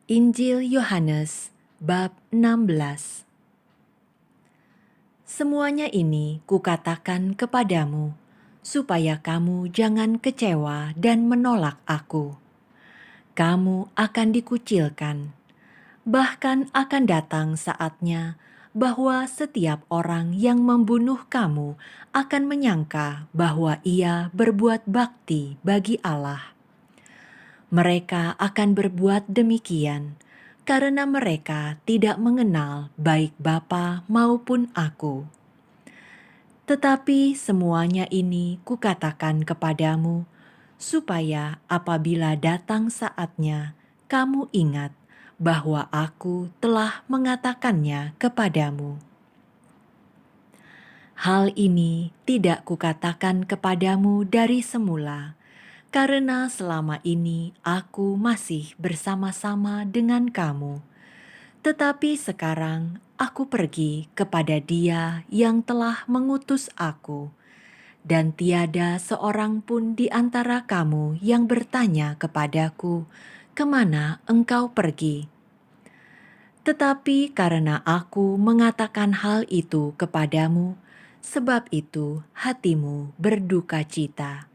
Injil Yohanes bab 16. Semuanya ini kukatakan kepadamu, supaya kamu jangan kecewa dan menolak aku. Kamu akan dikucilkan, bahkan akan datang saatnya bahwa setiap orang yang membunuh kamu akan menyangka bahwa ia berbuat bakti bagi Allah. Mereka akan berbuat demikian karena mereka tidak mengenal baik Bapa maupun aku. Tetapi semuanya ini kukatakan kepadamu, supaya apabila datang saatnya, kamu ingat bahwa aku telah mengatakannya kepadamu. Hal ini tidak kukatakan kepadamu dari semula, karena selama ini aku masih bersama-sama dengan kamu. Tetapi sekarang aku pergi kepada Dia yang telah mengutus aku, dan tiada seorang pun di antara kamu yang bertanya kepadaku, "Kemana engkau pergi?" Tetapi karena aku mengatakan hal itu kepadamu, sebab itu hatimu berduka cita.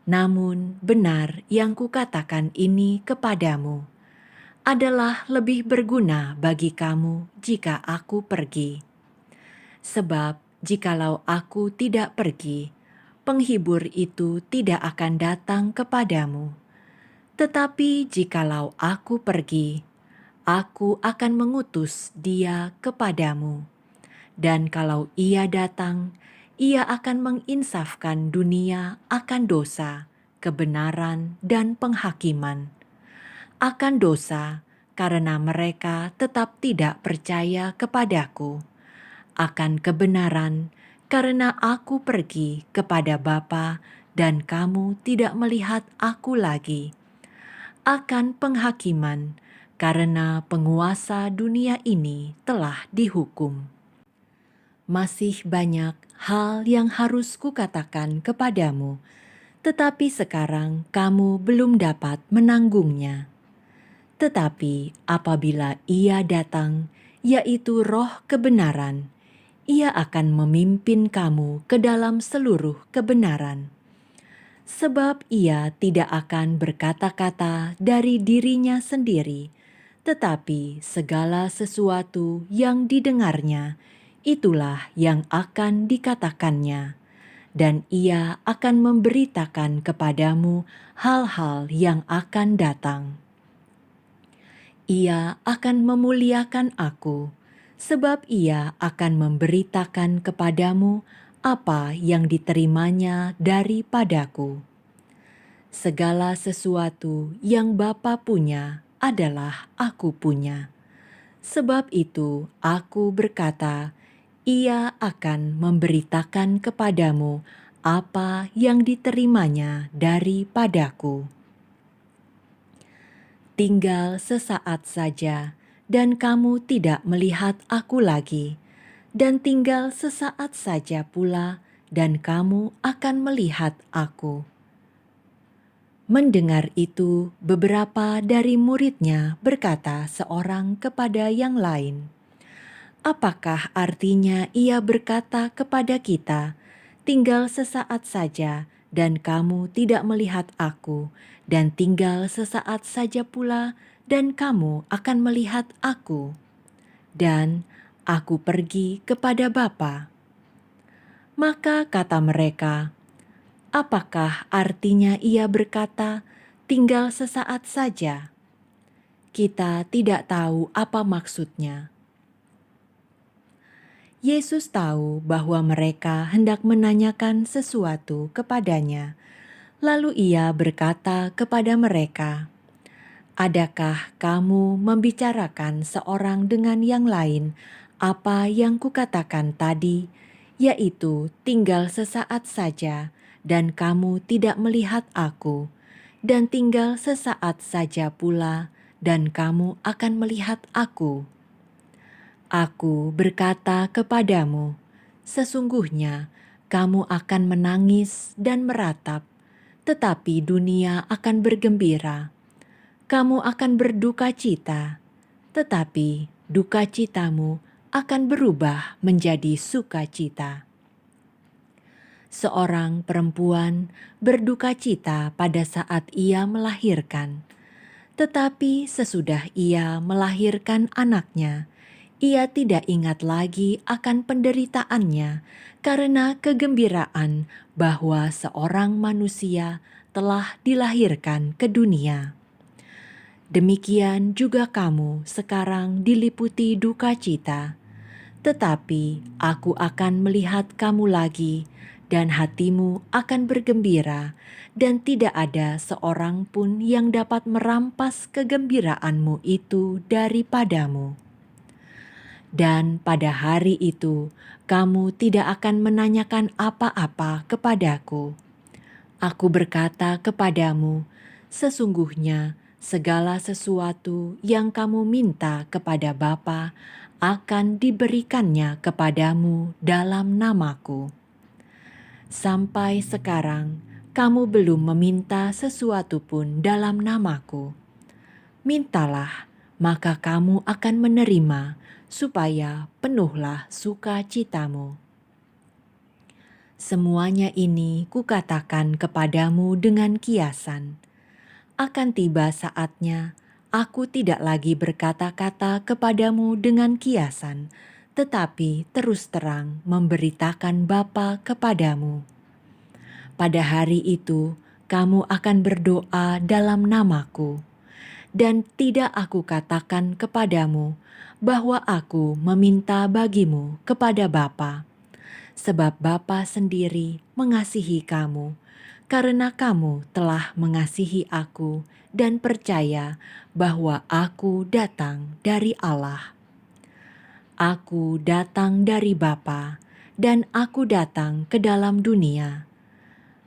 Namun benar yang kukatakan ini kepadamu adalah lebih berguna bagi kamu jika aku pergi. Sebab jikalau aku tidak pergi, penghibur itu tidak akan datang kepadamu. Tetapi jikalau aku pergi, aku akan mengutus Dia kepadamu. Dan kalau Ia datang, Ia akan menginsafkan dunia akan dosa, kebenaran, dan penghakiman. Akan dosa, karena mereka tetap tidak percaya kepadaku. Akan kebenaran, karena aku pergi kepada Bapa dan kamu tidak melihat aku lagi. Akan penghakiman, karena penguasa dunia ini telah dihukum. Masih banyak hal yang harus kukatakan kepadamu, tetapi sekarang kamu belum dapat menanggungnya. Tetapi apabila Ia datang, yaitu Roh kebenaran, Ia akan memimpin kamu ke dalam seluruh kebenaran. Sebab Ia tidak akan berkata-kata dari dirinya sendiri, tetapi segala sesuatu yang didengarnya, itulah yang akan dikatakannya, dan Ia akan memberitakan kepadamu hal-hal yang akan datang. Ia akan memuliakan aku, sebab Ia akan memberitakan kepadamu apa yang diterimanya daripadaku. Segala sesuatu yang Bapa punya adalah aku punya. Sebab itu aku berkata, Ia akan memberitakan kepadamu apa yang diterimanya daripadaku. Tinggal sesaat saja, dan kamu tidak melihat aku lagi, dan tinggal sesaat saja pula, dan kamu akan melihat aku. Mendengar itu, beberapa dari muridnya berkata seorang kepada yang lain, "Apakah artinya ia berkata kepada kita, 'Tinggal sesaat saja, dan kamu tidak melihat aku, dan tinggal sesaat saja pula, dan kamu akan melihat aku, dan aku pergi kepada Bapa?'" Maka kata mereka, "Apakah artinya ia berkata, 'Tinggal sesaat saja'? Kita tidak tahu apa maksudnya." Yesus tahu bahwa mereka hendak menanyakan sesuatu kepadanya. Lalu Ia berkata kepada mereka, "Adakah kamu membicarakan seorang dengan yang lain apa yang kukatakan tadi, yaitu tinggal sesaat saja, dan kamu tidak melihat aku, dan tinggal sesaat saja pula, dan kamu akan melihat aku?" Aku berkata kepadamu, sesungguhnya kamu akan menangis dan meratap, tetapi dunia akan bergembira. kamu akan berduka cita, tetapi duka citamu akan berubah menjadi sukacita. Seorang perempuan berduka cita pada saat ia melahirkan, tetapi sesudah ia melahirkan anaknya, ia tidak ingat lagi akan penderitaannya karena kegembiraan bahwa seorang manusia telah dilahirkan ke dunia. Demikian juga kamu sekarang diliputi duka cita, tetapi aku akan melihat kamu lagi, dan hatimu akan bergembira, dan tidak ada seorang pun yang dapat merampas kegembiraanmu itu daripadamu. Dan pada hari itu, kamu tidak akan menanyakan apa-apa kepadaku. Aku berkata kepadamu, sesungguhnya segala sesuatu yang kamu minta kepada Bapa akan diberikannya kepadamu dalam namaku. Sampai sekarang, kamu belum meminta sesuatu pun dalam namaku. Mintalah, maka kamu akan menerima, supaya penuhlah sukacitamu. Semuanya ini kukatakan kepadamu dengan kiasan. Akan tiba saatnya, aku tidak lagi berkata-kata kepadamu dengan kiasan, tetapi terus terang memberitakan Bapa kepadamu. Pada hari itu, kamu akan berdoa dalam namaku, dan tidak aku katakan kepadamu bahwa aku meminta bagimu kepada Bapa, sebab Bapa sendiri mengasihi kamu, karena kamu telah mengasihi aku dan percaya bahwa aku datang dari Allah. Aku datang dari Bapa, dan aku datang ke dalam dunia.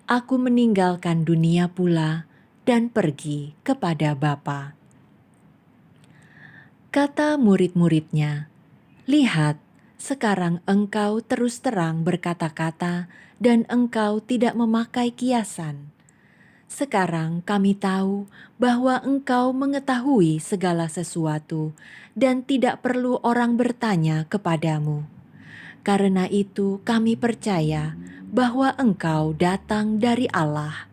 Aku meninggalkan dunia pula dan pergi kepada Bapa. Kata murid-muridnya, "Lihat, sekarang engkau terus terang berkata-kata dan engkau tidak memakai kiasan. Sekarang kami tahu bahwa engkau mengetahui segala sesuatu dan tidak perlu orang bertanya kepadamu. Karena itu kami percaya bahwa engkau datang dari Allah."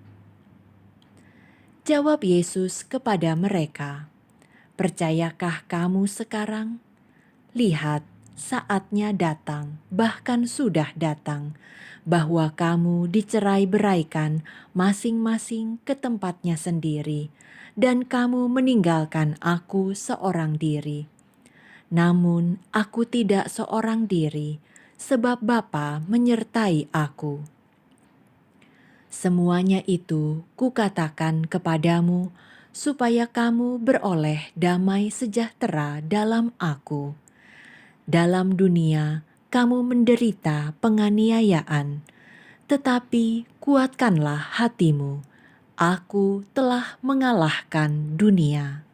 Jawab Yesus kepada mereka, "Percayakah kamu sekarang? Lihat, saatnya datang, bahkan sudah datang, bahwa kamu dicerai-beraikan masing-masing ke tempatnya sendiri, dan kamu meninggalkan aku seorang diri. Namun aku tidak seorang diri, sebab Bapa menyertai aku. Semuanya itu kukatakan kepadamu, supaya kamu beroleh damai sejahtera dalam aku. Dalam dunia kamu menderita penganiayaan, tetapi kuatkanlah hatimu. Aku telah mengalahkan dunia."